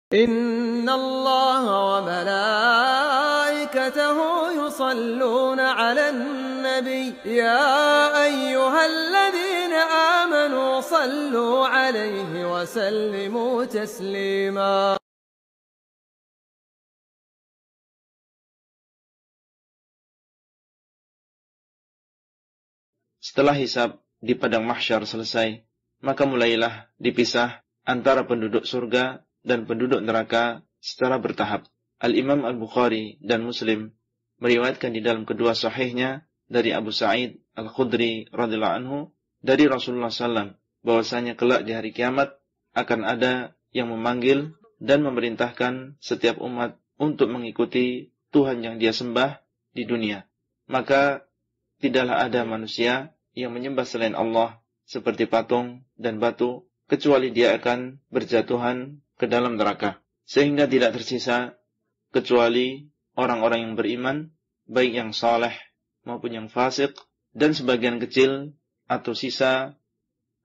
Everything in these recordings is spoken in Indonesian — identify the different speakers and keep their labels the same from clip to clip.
Speaker 1: إن الله وملائكته يصلون على النبي يا أيها الذين آمنوا صلوا عليه وسلموا تسليما.
Speaker 2: Setelah hisab di padang mahsyar selesai, maka mulailah dipisah antara penduduk surga dan penduduk neraka secara bertahap. Al-Imam Al-Bukhari dan Muslim meriwayatkan di dalam kedua sahihnya dari Abu Sa'id Al-Khudri radhiyallahu anhu dari Rasulullah SAW bahwasanya kelak di hari kiamat akan ada yang memanggil dan memerintahkan setiap umat untuk mengikuti Tuhan yang dia sembah di dunia. Maka tidaklah ada manusia yang menyembah selain Allah seperti patung dan batu kecuali dia akan berjatuhan ke dalam neraka, sehingga tidak tersisa kecuali orang-orang yang beriman, baik yang saleh maupun yang fasik, dan sebagian kecil atau sisa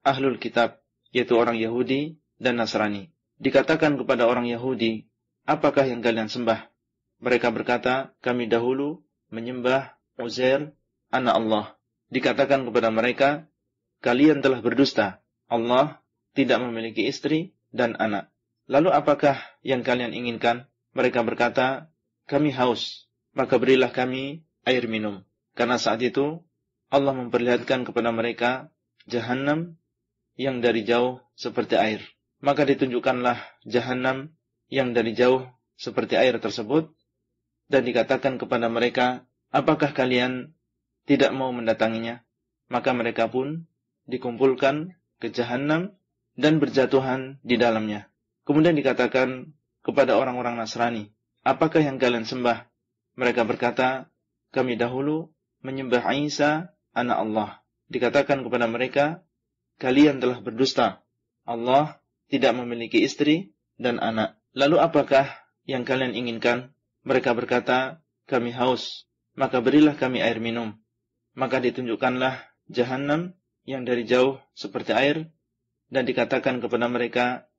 Speaker 2: ahlul kitab, yaitu orang Yahudi dan Nasrani. Dikatakan kepada orang Yahudi, apakah yang kalian sembah? Mereka berkata, kami dahulu menyembah Uzair, anak Allah. Dikatakan kepada mereka, kalian telah berdusta, Allah tidak memiliki istri dan anak. Lalu apakah yang kalian inginkan? Mereka berkata, kami haus, maka berilah kami air minum. Karena saat itu, Allah memperlihatkan kepada mereka Jahannam yang dari jauh seperti air. Maka ditunjukkanlah Jahannam yang dari jauh seperti air tersebut, dan dikatakan kepada mereka, apakah kalian tidak mau mendatanginya? Maka mereka pun dikumpulkan ke Jahannam dan berjatuhan di dalamnya. Kemudian dikatakan kepada orang-orang Nasrani, apakah yang kalian sembah? Mereka berkata, kami dahulu menyembah Isa, anak Allah. Dikatakan kepada mereka, kalian telah berdusta. Allah tidak memiliki istri dan anak. Lalu apakah yang kalian inginkan? Mereka berkata, kami haus, maka berilah kami air minum. Maka ditunjukkanlah Jahannam yang dari jauh seperti air, dan dikatakan kepada mereka,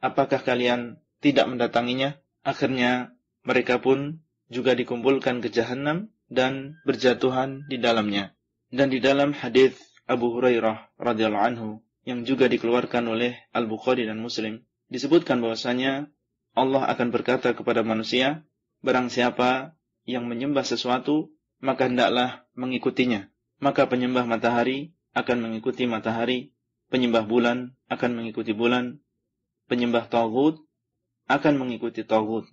Speaker 2: apakah kalian tidak mendatanginya? Akhirnya mereka pun juga dikumpulkan ke Jahannam dan berjatuhan di dalamnya. Dan di dalam hadis Abu Hurairah radhiyallahu anhu yang juga dikeluarkan oleh Al-Bukhari dan Muslim, disebutkan bahwasanya Allah akan berkata kepada manusia, barang siapa yang menyembah sesuatu, maka hendaklah mengikutinya. Maka penyembah matahari akan mengikuti matahari, penyembah bulan akan mengikuti bulan, penyembah taghut akan mengikuti taghut,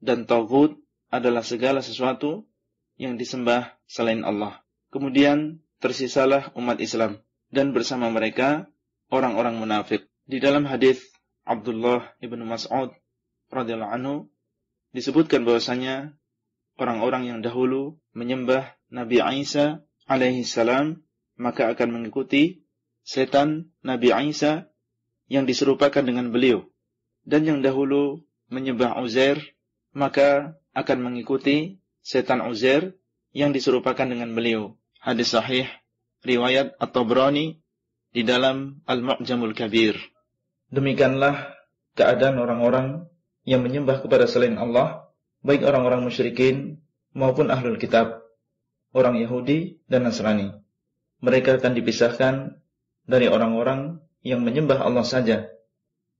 Speaker 2: dan taghut adalah segala sesuatu yang disembah selain Allah. Kemudian tersisalah umat Islam, dan bersama mereka orang-orang munafik. Di dalam hadis Abdullah ibn Mas'ud radhiyallahu anhu disebutkan bahwasanya orang-orang yang dahulu menyembah Nabi Isa alaihi salam maka akan mengikuti setan Nabi Isa yang diserupakan dengan beliau, dan yang dahulu menyembah Uzair maka akan mengikuti setan Uzair yang diserupakan dengan beliau. Hadis sahih riwayat At-Tabrani di dalam Al-Mu'jamul Kabir. Demikianlah keadaan orang-orang yang menyembah kepada selain Allah, baik orang-orang musyrikin maupun ahlul kitab, orang Yahudi dan Nasrani. Mereka akan dipisahkan dari orang-orang yang menyembah Allah saja,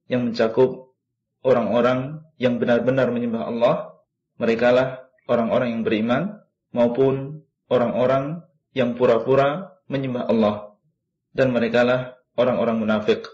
Speaker 2: yang mencakup orang-orang yang benar-benar menyembah Allah. Merekalah orang-orang yang beriman, maupun orang-orang yang pura-pura menyembah Allah, dan merekalah orang-orang munafik.